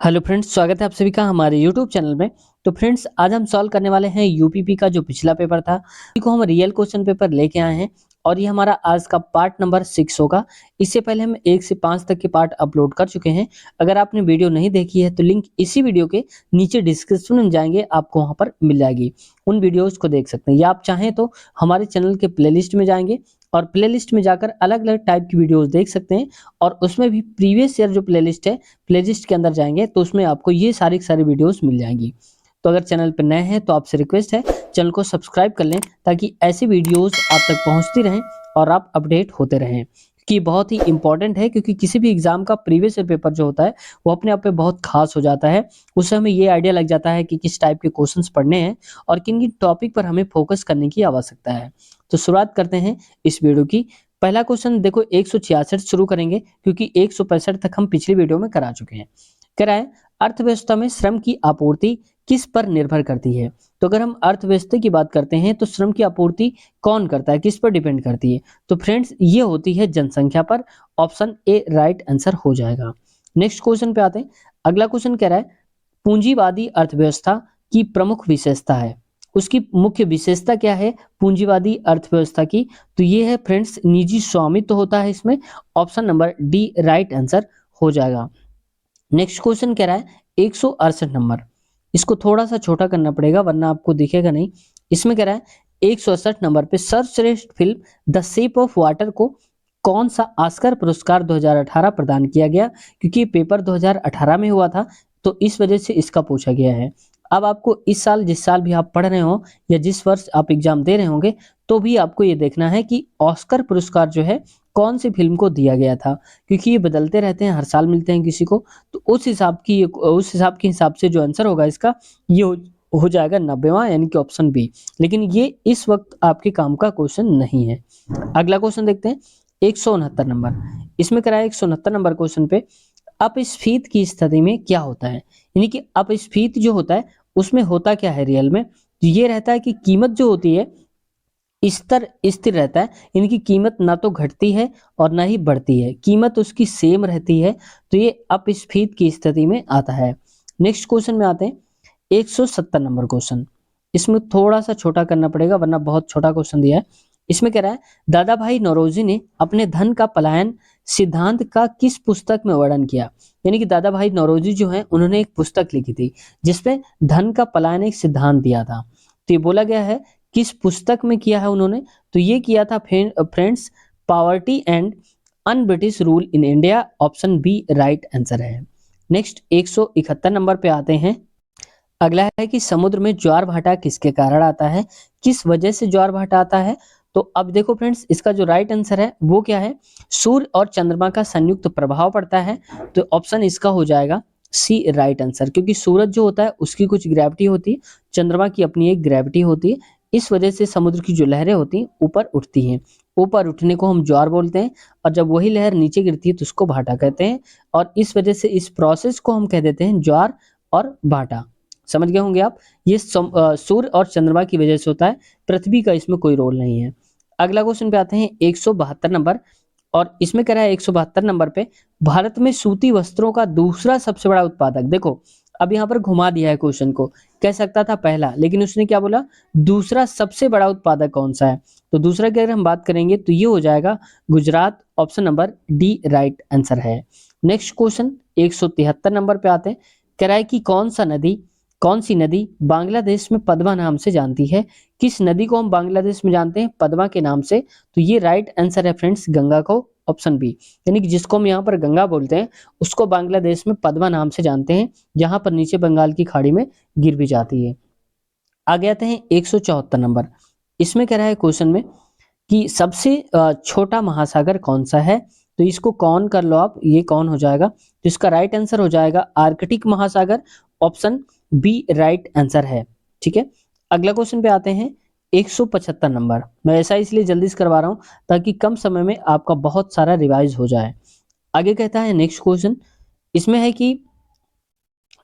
Hello friends, स्वागत है आप सभी का हमारे यूट्यूब चैनल में। तो फ्रेंड्स, आज हम सॉल्व करने वाले हैं यूपीपी का जो पिछला पेपर था, इसी को हम रियल क्वेश्चन पेपर लेके आए हैं और ये हमारा आज का पार्ट नंबर 6 होगा। इससे पहले हम 1 से 5 तक के पार्ट अपलोड कर चुके हैं। अगर आपने वीडियो नहीं देखी है तो लिंक इसी वीडियो के नीचे डिस्क्रिप्शन में जाएंगे, आपको वहां पर मिल जाएगी। उन वीडियोज को देख सकते हैं या आप चाहें तो हमारे चैनल के प्लेलिस्ट में जाएंगे और प्लेलिस्ट में जाकर अलग अलग टाइप की वीडियोज देख सकते हैं। और उसमें भी प्रीवियस ईयर जो प्लेलिस्ट है, प्लेलिस्ट के अंदर जाएंगे तो उसमें आपको ये सारी सारी वीडियोस मिल जाएंगी। तो अगर चैनल पर नए हैं तो आपसे रिक्वेस्ट है, चैनल को सब्सक्राइब कर लें ताकि ऐसी वीडियोस आप तक पहुंचती रहें और आप अपडेट होते रहें, कि बहुत ही इंपॉर्टेंट है। क्योंकि किसी भी एग्जाम का प्रीवियस ईयर पेपर जो होता है वो अपने आप में बहुत खास हो जाता है। उससे हमें ये आइडिया लग जाता है कि किस टाइप के क्वेश्चंस पढ़ने हैं और किन किन टॉपिक पर हमें फोकस करने की आवश्यकता है। तो शुरुआत करते हैं इस वीडियो की। पहला क्वेश्चन देखो, 166 शुरू करेंगे क्योंकि 165 तक हम पिछली वीडियो में करा चुके हैं। कह रहा है अर्थव्यवस्था में श्रम की आपूर्ति किस पर निर्भर करती है। तो अगर हम अर्थव्यवस्था की बात करते हैं तो श्रम की आपूर्ति कौन करता है, किस पर डिपेंड करती है। तो फ्रेंड्स, ये होती है जनसंख्या पर। ऑप्शन ए राइट आंसर हो जाएगा। नेक्स्ट क्वेश्चन पे आते हैं। अगला क्वेश्चन कह रहा है पूंजीवादी अर्थव्यवस्था की प्रमुख विशेषता है। उसकी मुख्य विशेषता क्या है पूंजीवादी अर्थव्यवस्था की? तो ये है फ्रेंड्स, निजी स्वामित्व होता है इसमें। Option number D right answer हो जाएगा। नेक्स्ट क्वेश्चन कह रहा है 168 नंबर। इसको थोड़ा सा छोटा करना पड़ेगा वरना आपको दिखेगा नहीं। इसमें कह रहा है 168 नंबर पे सर्वश्रेष्ठ film the shape of water को कौन सा ऑस्कर पुरस्कार 2018 प्रदान किया गया? क्योंकि ये पेपर 2018 में हुआ था तो इस वजह से इसका पूछा गया है। अब आपको इस साल, जिस साल भी आप पढ़ रहे हो या जिस वर्ष आप एग्जाम दे रहे होंगे, तो भी आपको ये देखना है कि ऑस्कर पुरस्कार जो है कौन सी फिल्म को दिया गया था। क्योंकि ये बदलते रहते हैं, हर साल मिलते हैं किसी को। तो उस हिसाब के हिसाब से जो आंसर होगा इसका, ये हो जाएगा 90वां, यानी कि ऑप्शन बी। लेकिन ये इस वक्त आपके काम का क्वेश्चन नहीं है। अगला क्वेश्चन देखते हैं 169 नंबर। इसमें कराया 169 नंबर क्वेश्चन पे अपस्फीति की स्थिति में क्या होता है। यानी कि अपस्फीति जो होता है उसमें होता क्या है रियल में। तो ये रहता है कि कीमत जो होती है स्तर स्थिर रहता है, यानी कि कीमत ना तो घटती है और ना ही बढ़ती है, कीमत उसकी सेम रहती है। तो ये अपस्फीति की स्थिति में आता है। नेक्स्ट क्वेश्चन में आते हैं 170 नंबर क्वेश्चन। इसमें थोड़ा सा छोटा करना पड़ेगा वरना बहुत छोटा क्वेश्चन दिया है। इसमें कह रहा है दादा भाई नौरोजी ने अपने धन का पलायन सिद्धांत का किस पुस्तक में वर्णन किया। यानी कि दादा भाई नौरोजी जो है उन्होंने एक पुस्तक लिखी थी जिसमें धन का पलायन एक सिद्धांत दिया था। तो ये बोला गया है किस पुस्तक में किया है उन्होंने। तो ये किया था friends poverty and un British rule in India. Option B right answer है। नेक्स्ट 171 नंबर पे आते हैं। अगला है कि समुद्र में ज्वार भाटा किसके कारण आता है, किस वजह से ज्वार भाटा आता है। तो अब देखो फ्रेंड्स, इसका जो राइट आंसर है वो क्या है, सूर्य और चंद्रमा का संयुक्त प्रभाव पड़ता है। तो ऑप्शन इसका हो जाएगा सी राइट आंसर। क्योंकि सूरज जो होता है उसकी कुछ ग्रेविटी होती है, चंद्रमा की अपनी एक ग्रेविटी होती है। इस वजह से समुद्र की जो लहरें होती हैं ऊपर उठती हैं। ऊपर उठने को हम ज्वार बोलते हैं और जब वही लहर नीचे गिरती है तो उसको भाटा कहते हैं। और इस वजह से इस प्रोसेस को हम कह देते हैं ज्वार और भाटा। समझ गए होंगे आप। ये सूर्य और चंद्रमा की वजह से होता है, पृथ्वी का इसमें कोई रोल नहीं है। अगला क्वेश्चन पे आते हैं 172 नंबर। और इसमें कह रहा है 172 नंबर पे भारत में सूती वस्त्रों का दूसरा सबसे बड़ा उत्पादक। देखो अब यहाँ पर घुमा दिया है क्वेश्चन को, कह सकता था पहला, लेकिन उसने क्या बोला, दूसरा सबसे बड़ा उत्पादक कौन सा है। तो दूसरा की अगर हम बात करेंगे तो ये हो जाएगा Gujarat. Option number D right answer है। नेक्स्ट क्वेश्चन 173 नंबर पे आते हैं। कह रहा है कि कौन सी नदी बांग्लादेश में पद्मा नाम से जानती है। किस नदी को हम बांग्लादेश में जानते हैं पद्मा के नाम से। तो ये राइट आंसर है फ्रेंड्स गंगा को। ऑप्शन बी, यानी कि जिसको हम यहाँ पर गंगा बोलते हैं उसको बांग्लादेश में पद्मा नाम से जानते हैं, जहां पर नीचे बंगाल की खाड़ी में गिर भी जाती है। आगे आते हैं 174 नंबर। इसमें कह रहा है क्वेश्चन में कि सबसे छोटा महासागर कौन सा है। तो इसको कौन कर लो आप, ये कौन हो जाएगा। तो इसका राइट आंसर हो जाएगा आर्कटिक महासागर। ऑप्शन बी राइट आंसर है। ठीक है। अगला क्वेश्चन पे आते हैं 175 नंबर। मैं ऐसा इसलिए जल्दी से करवा रहा हूं ताकि कम समय में आपका बहुत सारा रिवाइज हो जाए। आगे कहता है नेक्स्ट क्वेश्चन, इसमें है कि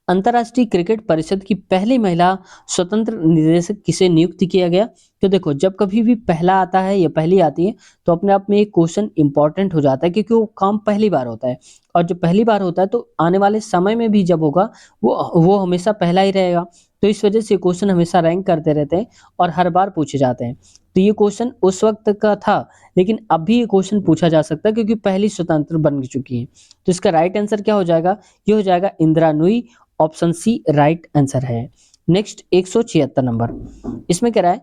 अंतर्राष्ट्रीय क्रिकेट परिषद की पहली महिला स्वतंत्र निदेशक किसे नियुक्त किया गया? तो देखो, जब कभी भी पहला आता है या पहली आती है तो अपने आप में एक क्वेश्चन इंपॉर्टेंट हो जाता है, क्योंकि वो काम पहली बार होता है। और जो पहली बार होता है तो आने वाले समय में भी जब होगा वो हमेशा पहला ही रहेगा। तो इस वजह से क्वेश्चन हमेशा रैंक करते रहते हैं और हर बार पूछे जाते हैं। तो ये क्वेश्चन उस वक्त का था, लेकिन अब भी ये क्वेश्चन पूछा जा सकता है क्योंकि पहली स्वतंत्र बन चुकी है। तो इसका राइट आंसर क्या हो जाएगा? ये हो जाएगा Indira Nooyi. Option C right answer है। नेक्स्ट 176 नंबर, इसमें कह रहा है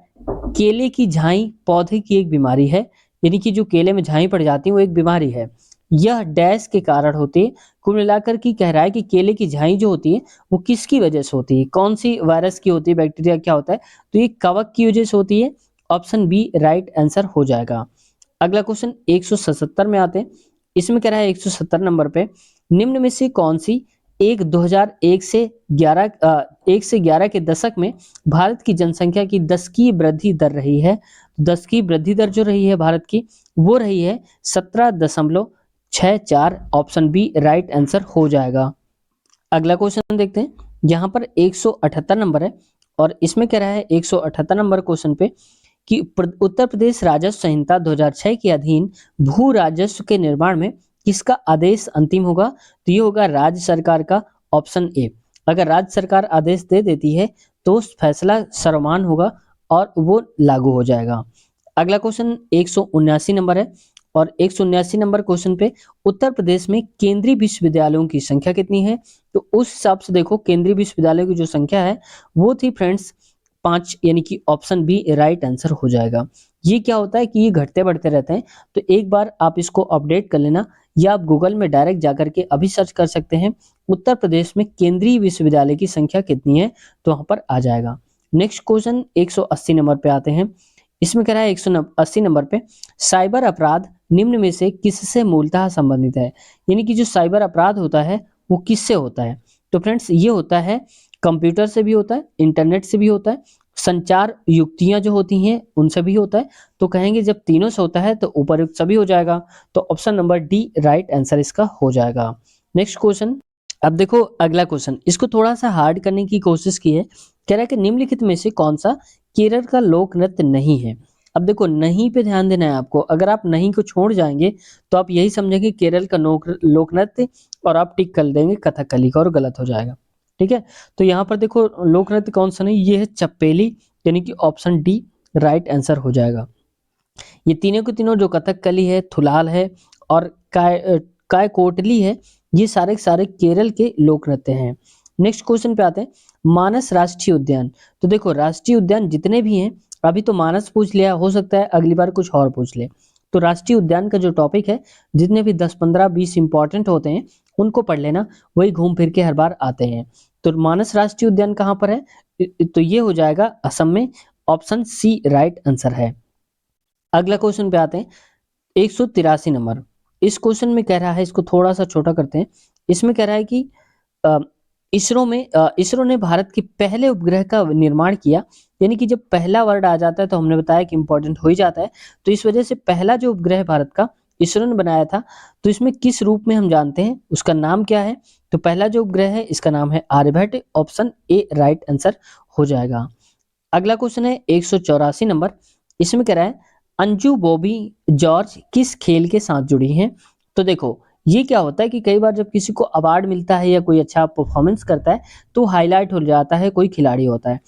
केले की झाई पौधे की एक बीमारी है, यानी कि जो केले में झाई पड़ जाती है वो एक बीमारी है। यह डैश के कारण होती है। कुल मिलाकर की कह रहा है कि केले की झाई जो होती है वो किसकी वजह से होती है, कौन सी वायरस की होती है, बैक्टीरिया क्या होता है? तो ये कवक की वजह से होती है। ऑप्शन बी राइट आंसर हो जाएगा। अगला क्वेश्चन 177 में आते हैं। इसमें कह रहा है 170 नंबर पे निम्न में से कौन सी एक 2001 से 11 के दशक में भारत की जनसंख्या की 10 की वृद्धि दर रही है? 10 की वृद्धि दर जो रही है भारत की वो रही है 17.64। ऑप्शन बी राइट आंसर हो जाएगा। अगला क्वेश्चन देखते हैं। यहाँ पर 178 नंबर है और इसमें कह रहा है 178 नंबर क्वेश्चन पे कि उत्तर प्रदेश राजस्व संहिता 2006 के अधीन भू राजस्व के निर्माण में किसका आदेश अंतिम होगा? तो ये होगा राज्य सरकार का। Option A. अगर राज्य सरकार आदेश दे देती है तो फैसला सर्वमान्य होगा और वो लागू हो जाएगा। अगला क्वेश्चन 179 नंबर है और 179 नंबर क्वेश्चन पे उत्तर प्रदेश में केंद्रीय विश्वविद्यालयों की संख्या कितनी है? तो उस हिसाब से देखो, केंद्रीय विश्वविद्यालयों की जो संख्या है वो थी फ्रेंड्स 5, यानी कि ऑप्शन बी राइट आंसर हो जाएगा। ये क्या होता है कि ये घटते बढ़ते रहते हैं, तो एक बार आप इसको अपडेट कर लेना, या आप गूगल में डायरेक्ट जाकर के अभी सर्च कर सकते हैं उत्तर प्रदेश में केंद्रीय विश्वविद्यालय की संख्या कितनी है, तो वहां पर आ जाएगा। नेक्स्ट क्वेश्चन 180 नंबर पे आते हैं। इसमें कह रहा है 180 नंबर पे साइबर अपराध निम्न में से किससे मूलतः संबंधित है? यानी कि जो साइबर अपराध होता है वो किससे होता है? तो फ्रेंड्स ये होता है कंप्यूटर से भी होता है, इंटरनेट से भी होता है, संचार युक्तियां जो होती हैं उनसे भी होता है। तो कहेंगे जब तीनों से होता है तो उपरयुक्त सभी हो जाएगा। तो option number D right answer इसका हो जाएगा। नेक्स्ट क्वेश्चन, अब देखो अगला क्वेश्चन, इसको थोड़ा सा हार्ड करने की कोशिश की है। कह रहा है कि निम्नलिखित में से कौन सा केरल का लोक नृत्य नहीं है? अब देखो नहीं पे ध्यान देना है आपको। अगर आप नहीं को छोड़ जाएंगे तो आप यही समझेंगे केरल का लोक नृत्य और आप टिक कर देंगे कथकली का, और गलत हो जाएगा। ठीक है, तो यहाँ पर देखो लोक नृत्य कौन सा नहीं, ये है चप्पेली, यानी कि ऑप्शन डी राइट आंसर हो जाएगा। ये तीनों के तीनों जो कथकली है, थुलाल है और कायकोटली है, ये सारे के सारे केरल के लोक नृत्य हैं। नेक्स्ट क्वेश्चन पे आते हैं। मानस राष्ट्रीय उद्यान, तो देखो राष्ट्रीय उद्यान जितने भी हैं, अभी तो मानस पूछ लिया, हो सकता है अगली बार कुछ और पूछ ले। तो राष्ट्रीय उद्यान का जो टॉपिक है, जितने भी 10 15 20 इंपॉर्टेंट होते हैं उनको पढ़ लेना, वही घूम फिर के हर बार आते हैं। तो मानस राष्ट्रीय उद्यान कहाँ पर है? तो ये हो जाएगा असम में। ऑप्शन सी राइट आंसर है। अगला क्वेश्चन पे आते हैं 183 नंबर। इस क्वेश्चन में कह रहा है, इसको थोड़ा सा छोटा करते हैं। इसमें कह रहा है कि अ, इसरो ने भारत के पहले उपग्रह का निर्माण किया, यानी कि जब पहला वर्ड आ जाता है तो हमने बताया कि इंपॉर्टेंट हो ही जाता है। तो इस वजह से पहला जो उपग्रह भारत का इसरो ने बनाया था, तो इसमें किस रूप में हम जानते हैं, उसका नाम क्या है? तो पहला जो उपग्रह है इसका नाम है Aryabhatta. Option A right answer हो जाएगा। अगला क्वेश्चन है 184 नंबर। इसमें कह रहा है अंजू बॉबी जॉर्ज किस खेल के साथ जुड़ी हैं? तो देखो ये क्या होता है कि कई बार जब किसी को अवार्ड मिलता है या कोई अच्छा परफॉर्मेंस करता है तो हाईलाइट हो जाता है कोई खिलाड़ी होता है,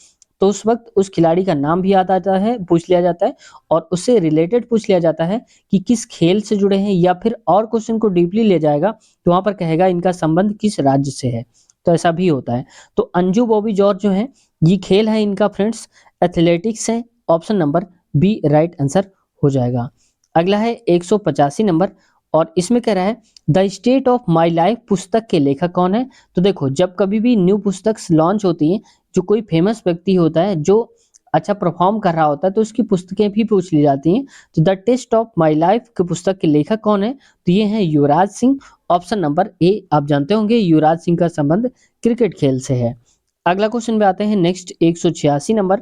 तो उस वक्त उस खिलाड़ी का नाम भी याद आता है, पूछ लिया जाता है, और उससे रिलेटेड पूछ लिया जाता है कि किस खेल से जुड़े हैं, या फिर और क्वेश्चन को डीपली ले जाएगा तो वहां पर कहेगा इनका संबंध किस राज्य से है। तो ऐसा भी होता है। तो अंजू बॉबी जॉर्ज जो है, ये खेल है इनका फ्रेंड्स एथलेटिक्स है। Option number B right answer हो जाएगा। अगला है 185 नंबर और इसमें कह रहा है the state of my life पुस्तक के लेखक कौन है? तो देखो जब कभी भी न्यू पुस्तक लॉन्च होती है, जो कोई फेमस व्यक्ति होता है जो अच्छा परफॉर्म कर रहा होता है, तो उसकी पुस्तकें भी पूछ ली जाती हैं। तो the test of my life की पुस्तक के लेखक कौन है? तो ये है Yuvraj Singh. Option number A. आप जानते होंगे युवराज सिंह का संबंध क्रिकेट खेल से है। अगला क्वेश्चन पे आते हैं नेक्स्ट 186 नंबर।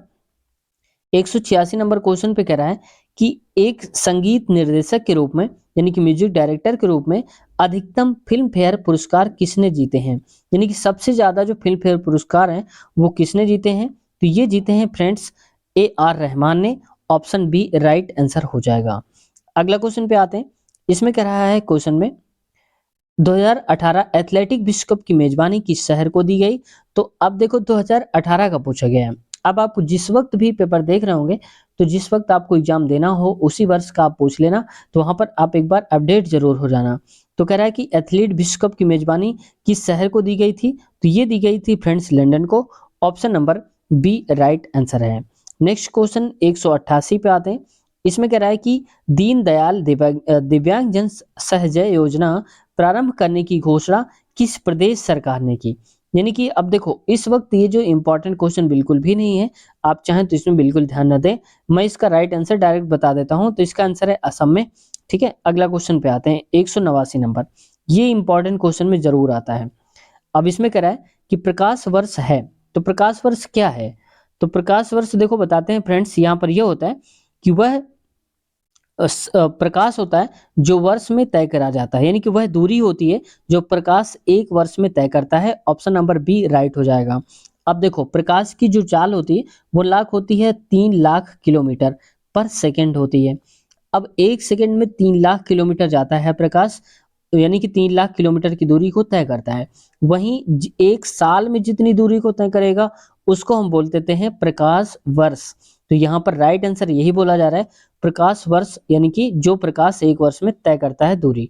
186 नंबर क्वेश्चन पे कह रहा है कि एक संगीत निर्देशक के रूप में यानी कि म्यूजिक डायरेक्टर के रूप में अधिकतम फिल्म फेयर पुरस्कार किसने जीते हैं, यानी कि सबसे ज्यादा जो फिल्म फेयर पुरस्कार हैं वो किसने जीते हैं, तो ये जीते हैं फ्रेंड्स AR रहमान ने। ऑप्शन बी राइट आंसर हो जाएगा। अगला क्वेश्चन पे आते हैं। इसमें कह रहा है क्वेश्चन में 2018 एथलेटिक विश्व कप की मेजबानी किस शहर को दी गई, तो अब देखो 2018 का पूछा गया है। अब आप जिस वक्त भी पेपर देख रहे होंगे, तो जिस वक्त आपको एग्जाम देना हो उसी वर्ष का आप पूछ लेना, तो वहां पर आप एक बार अपडेट जरूर हो जाना। तो कह रहा है कि एथलीट विश्व कप की मेजबानी किस शहर को दी गई थी, तो ये दी गई थी फ्रेंड्स लंदन को। Option number B right answer है। नेक्स्ट क्वेश्चन 188 पे आते हैं। इसमें कह रहा है कि दीनदयाल दिव्यांगजन सहजय योजना प्रारंभ करने की घोषणा किस प्रदेश सरकार ने की, यानी कि अब देखो इस वक्त ये जो इंपॉर्टेंट क्वेश्चन बिल्कुल भी नहीं है, आप चाहें तो इसमें बिल्कुल ध्यान न दें, मैं इसका राइट आंसर डायरेक्ट बता देता हूं। तो इसका आंसर है असम में। ठीक है, अगला क्वेश्चन पे आते हैं 189 नंबर। ये इंपॉर्टेंट क्वेश्चन में जरूर आता है। अब इसमें कह रहा है कि प्रकाश वर्ष है, तो प्रकाश वर्ष क्या है, तो प्रकाश वर्ष देखो बताते हैं फ्रेंड्स। यहाँ पर यह होता है कि वह प्रकाश होता है जो वर्ष में तय करा जाता है, यानी कि वह दूरी होती है जो प्रकाश एक वर्ष में तय करता है। ऑप्शन नंबर बी राइट हो जाएगा। अब देखो प्रकाश की जो चाल होती है वो लाख होती है 3 लाख किलोमीटर पर सेकंड होती है। अब एक सेकंड में 3 लाख किलोमीटर जाता है प्रकाश, तो यानी कि 3 लाख किलोमीटर की दूरी को तय करता है। वहीं एक साल में जितनी दूरी को तय करेगा उसको हम बोल देते हैं प्रकाश वर्ष। तो यहाँ पर राइट आंसर यही बोला जा रहा है, प्रकाश वर्ष, यानी कि जो प्रकाश एक वर्ष में तय करता है दूरी।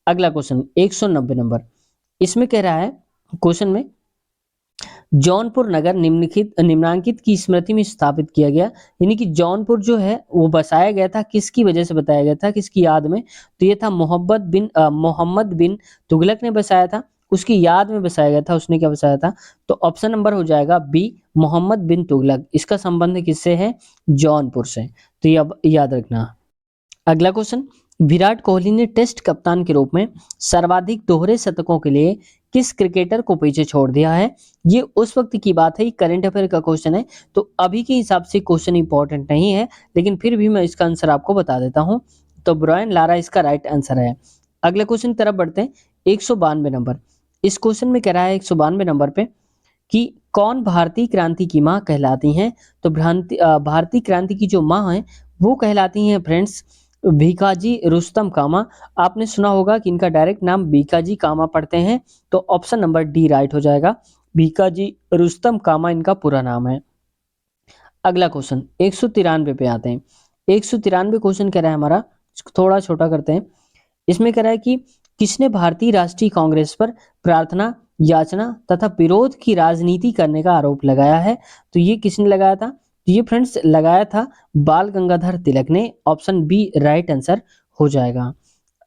अगला क्वेश्चन 190 नंबर। इसमें कह रहा है क्वेश्चन में जौनपुर नगर निम्नांकित की स्मृति में स्थापित किया गया, यानी कि जौनपुर जो है वो बसाया गया था किसकी वजह से बताया गया था, किसकी याद में, तो ये था मोहम्मद बिन तुगलक ने बसाया था, उसकी याद में बसाया गया था। उसने क्या बसाया था, तो ऑप्शन नंबर हो जाएगा बी मोहम्मद बिन तुगलक। इसका संबंध किससे है, जौनपुर से, तो ये अब याद रखना। अगला क्वेश्चन, विराट कोहली ने टेस्ट कप्तान के रूप में सर्वाधिक दोहरे शतकों के लिए किस क्रिकेटर को पीछे छोड़ दिया है। ये उस वक्त की बात है, करंट अफेयर का क्वेश्चन है, तो अभी के हिसाब से क्वेश्चन इंपॉर्टेंट नहीं है, लेकिन फिर भी मैं इसका आंसर आपको बता देता हूं। तो ब्रायन लारा इसका राइट आंसर है। अगले क्वेश्चन की तरफ बढ़ते हैं। 192 नंबर। इस क्वेश्चन में कह रहा है 192 नंबर पे कि कौन भारतीय क्रांति की मां कहलाती हैं, तो भारतीय क्रांति की जो मां है वो कहलाती हैं फ्रेंड्स भीकाजी रुस्तम कामा। आपने सुना होगा कि इनका डायरेक्ट नाम भीकाजी कामा पढ़ते हैं, तो ऑप्शन नंबर डी राइट हो जाएगा। भीकाजी रुस्तम कामा इनका पूरा नाम है। अगला क्वेश्चन 193 पे आते हैं। 193 क्वेश्चन कह रहा है हमारा, थोड़ा छोटा करते हैं। इसमें कह रहा है कि किसने भारतीय राष्ट्रीय कांग्रेस पर प्रार्थना, याचना तथा विरोध की राजनीति करने का आरोप लगाया है, तो ये किसने लगाया था, तो ये फ्रेंड्स लगाया था बाल गंगाधर तिलक ने। ऑप्शन बी राइट आंसर हो जाएगा।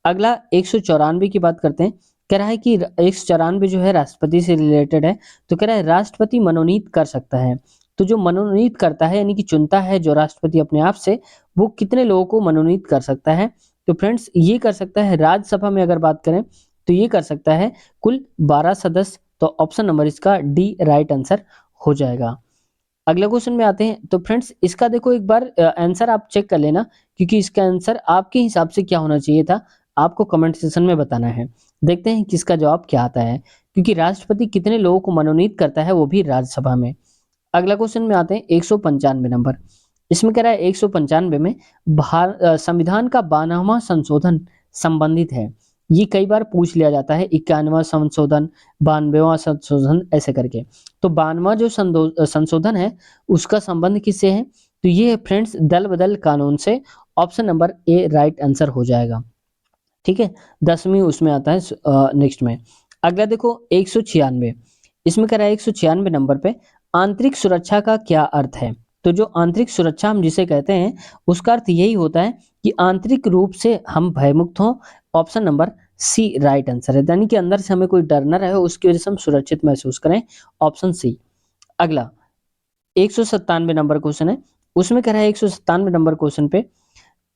अगला 194 की बात करते हैं। कह रहा है कि 194 जो है राष्ट्रपति से रिलेटेड है, तो कह रहा है राष्ट्रपति मनोनीत कर सकता है, तो जो मनोनीत करता है यानी कि चुनता है जो राष्ट्रपति अपने आप से, वो कितने लोगों को मनोनीत कर सकता है, तो फ्रेंड्स ये कर सकता है राज्यसभा में अगर बात करें तो ये कर सकता है कुल 12 सदस्य। तो ऑप्शन नंबर इसका डी राइट आंसर हो जाएगा। अगले क्वेश्चन में आते हैं। तो फ्रेंड्स इसका देखो एक बार आंसर आप चेक कर लेना, क्योंकि इसका आंसर आपके हिसाब से क्या होना चाहिए था आपको कमेंट सेक्शन में बताना है। देखते हैं किसका जवाब क्या आता है, क्योंकि राष्ट्रपति कितने लोगों को मनोनीत करता है वो भी राज्यसभा में। अगला क्वेश्चन में आते हैं 195 नंबर। इसमें कह रहा है 195 में संविधान का 92वां संशोधन संबंधित है। ये कई बार पूछ लिया जाता है, 91वां संशोधन, 92वां संशोधन ऐसे करके। तो 92वां जो संशोधन है उसका संबंध किससे है, तो ये है फ्रेंड्स दल बदल कानून से। ऑप्शन नंबर ए राइट आंसर हो जाएगा। ठीक है, 10वीं उसमें आता है नेक्स्ट में। अगला देखो 196। इसमें कह रहा है 196 नंबर पे आंतरिक सुरक्षा का क्या अर्थ है, तो जो आंतरिक सुरक्षा हम जिसे कहते हैं उसका अर्थ यही होता है कि आंतरिक रूप से हम भयमुक्त हों। Option number C right answer है, यानी कि अंदर से हमें कोई डर न रहे, उसकी वजह से हम सुरक्षित महसूस करें। Option C. अगला 197 नंबर क्वेश्चन है। उसमें कह रहा है 197 नंबर क्वेश्चन पे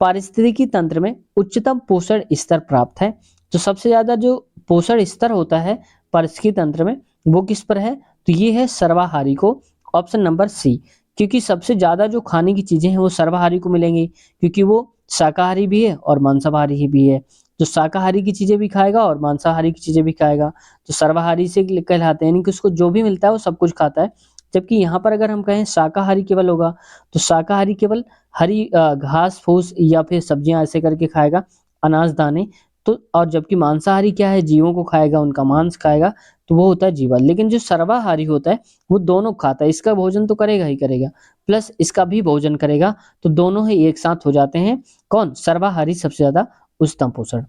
पारिस्थितिकी तंत्र में उच्चतम पोषण स्तर प्राप्त है, तो सबसे ज्यादा जो पोषण स्तर होता है पारिस्थितिकी तंत्र में वो किस पर है, तो ये है सर्वाहारी को। Option number C. क्योंकि सबसे ज़्यादा जो खाने की चीज़ें हैं वो सर्वाहारी को मिलेंगी, क्योंकि वो शाकाहारी भी है और मांसाहारी ही भी है। तो शाकाहारी की चीज़ें भी खाएगा और मांसाहारी की चीज़ें भी खाएगा, तो सर्वाहारी से कहलाते हैं, यानी कि उसको जो भी मिलता है वो सब कुछ खाता है। जबकि यहाँ पर अगर हम कहें शाकाहारी केवल होगा, तो शाकाहारी केवल हरी घास-फूस या फिर सब्जियाँ ऐसे करके खाएगा, अनाज दाने। तो और जबकि मांसाहारी क्या है, जीवों को खाएगा, उनका मांस खाएगा, तो वो होता है जीवा। लेकिन जो सर्वाहारी होता है, वो दोनों खाता है, इसका भोजन तो करेगा ही करेगा, प्लस इसका भी भोजन करेगा, तो दोनों ही एक साथ हो जाते हैं। कौन? सर्वाहारी सबसे ज़्यादा उच्चतम पोषण।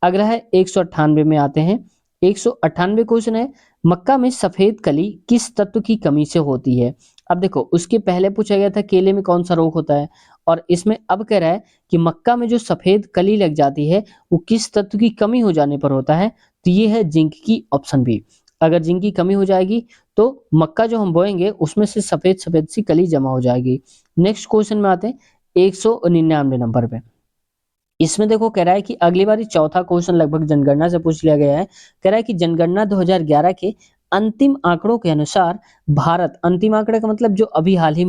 अगला है 198 में आते हैं। 198 क्वेश्चन है, मक्का में सफेद कली किस तत्व की कमी से होती है? अब देखो, उसके पहले पूछा गया था केले में कौन सा रोग होता है, और इसमें अब कह रहा है कि मक्का में जो सफेद कली लग जाती है वो किस तत्व की कमी हो जाने पर होता है? तो ये है जिंक की, ऑप्शन बी। अगर जिंक की कमी हो जाएगी तो मक्का जो हम बोएंगे उसमें से सफेद सफेद सी कली जमा हो जाएगी। नेक्स्ट क्वेश्चन में आते हैं 199 नंबर पे। इसमें देखो कह रहा है कि अगली बार चौथा क्वेश्चन लगभग जनगणना से पूछ लिया गया है। कह रहा है कि जनगणना 2011 के अंतिम आंकड़ों के अनुसार भारत, अंतिम आंकड़े का मतलब जो अभी हाल ही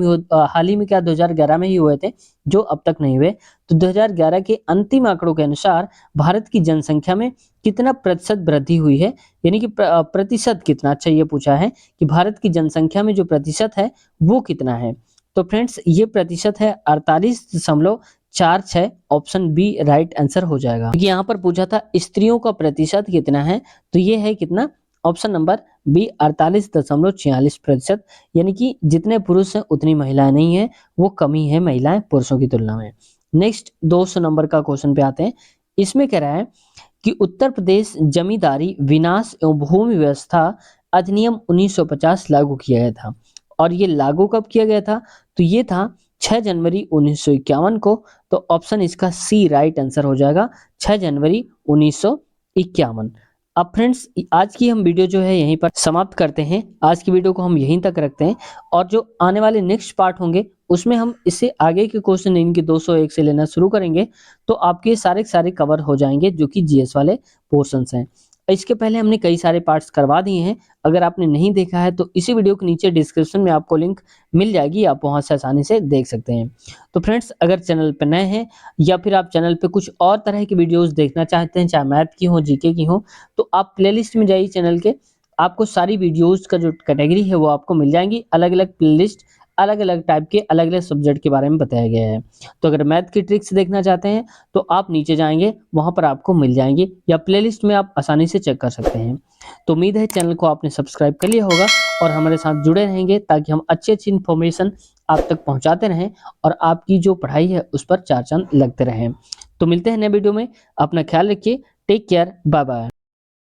में क्या 2011 में ही हुए थे, जो अब तक नहीं हुए। तो 2011 के अंतिम आंकड़ों के अनुसार भारत की जनसंख्या में कितना प्रतिशत वृद्धि हुई है, यानी कि प्रतिशत कितना, अच्छा ये पूछा है कि भारत की जनसंख्या में जो प्रतिशत है वो कितना है। तो फ्रेंड्स ये प्रतिशत है 48.46, ऑप्शन बी राइट आंसर हो जाएगा। क्योंकि यहाँ पर पूछा था स्त्रियों का प्रतिशत कितना है, तो ये है कितना, ऑप्शन नंबर बी 48.46%, यानी कि जितने पुरुष हैं उतनी महिलाएं नहीं है, वो कमी है महिलाएं पुरुषों की तुलना में। नेक्स्ट 200 नंबर का क्वेश्चन पे आते हैं। इसमें कह रहा है कि उत्तर प्रदेश जमींदारी विनाश एवं भूमि व्यवस्था अधिनियम 1950 लागू किया गया था, और ये लागू कब किया गया था? तो ये था 6 जनवरी 1951 को। तो ऑप्शन इसका सी राइट आंसर हो जाएगा, 6 जनवरी 1951। अब फ्रेंड्स आज की हम वीडियो जो है यहीं पर समाप्त करते हैं। आज की वीडियो को हम यहीं तक रखते हैं, और जो आने वाले नेक्स्ट पार्ट होंगे उसमें हम इससे आगे के क्वेश्चन इनके 201 से लेना शुरू करेंगे, तो आपके सारे के सारे कवर हो जाएंगे जो कि जीएस वाले पोर्शंस हैं। इसके पहले हमने कई सारे पार्ट्स करवा दिए हैं, अगर आपने नहीं देखा है तो इसी वीडियो के नीचे डिस्क्रिप्शन में आपको लिंक मिल जाएगी, आप वहां से आसानी से देख सकते हैं। तो फ्रेंड्स अगर चैनल पर नए हैं या फिर आप चैनल पे कुछ और तरह की वीडियोस देखना चाहते हैं, चाहे मैथ की हो, जीके की हो, तो आप प्लेलिस्ट में जाइए चैनल के, आपको सारी वीडियोस का जो कैटेगरी है वो आपको मिल जाएंगी, अलग अलग प्लेलिस्ट, अलग अलग टाइप के अलग अलग सब्जेक्ट के बारे में बताया गया है। तो अगर मैथ की ट्रिक्स देखना चाहते हैं तो आप नीचे जाएंगे, वहां पर आपको मिल जाएंगे, या प्लेलिस्ट में आप आसानी से चेक कर सकते हैं। तो उम्मीद है चैनल को आपने सब्सक्राइब कर लिया होगा और हमारे साथ जुड़े रहेंगे, ताकि हम अच्छी अच्छी इन्फॉर्मेशन आप तक पहुंचाते रहें और आपकी जो पढ़ाई है उस पर चार चांद लगते रहें। तो मिलते हैं नए वीडियो में, अपना ख्याल रखिए, टेक केयर, बाय बाय।